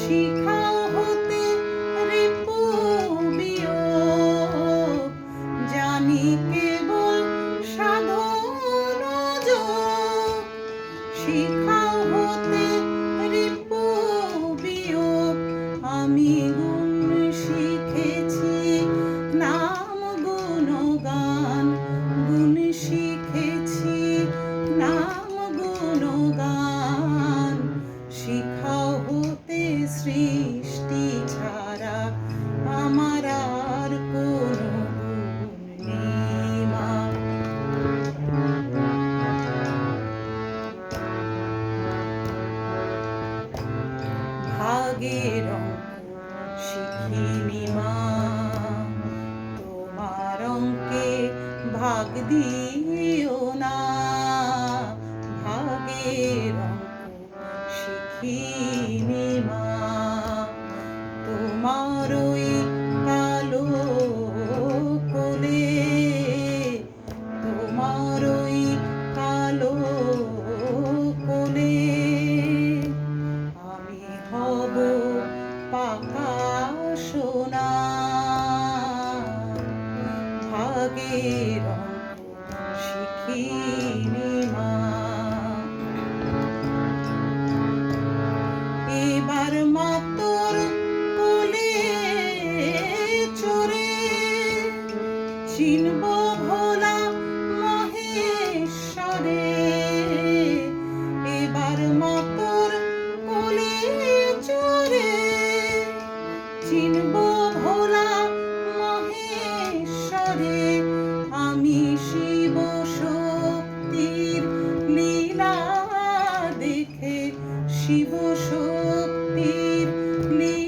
শিখাও হতে রিপু বিয়োগ, জানি কেবল সাধন যোগ। শিখাও হতে রিপু বিয়োগ, আমি গুণ শিখেছি নাম গুণগান। গুণ শিখেছি নাম গুণগান। শিখাও হতে সৃষ্টি ছাড়া আমার আর কোনো গুণ নেই মা। ভাগের অঙ্ক শিখিনি মা, তোমার অঙ্কে ভাগ দিও না। ভাগের অঙ্ক শিখিনি মা, তোমার ওই কালো কোলে, তোমার ওই কালো কোলে আমি হব পাকা সোনা। ভাগের অঙ্ক শিখিনি মা। এবার মা তোর কোলে চড়ে চিনব ভোলা মহেশ্বরে। এবার মা তোর কোলে চড়ে চিনব ভোলা মহেশ্বরে। আমি শিব শক্তির লীলা দেখে, শিব শক্তির লীলা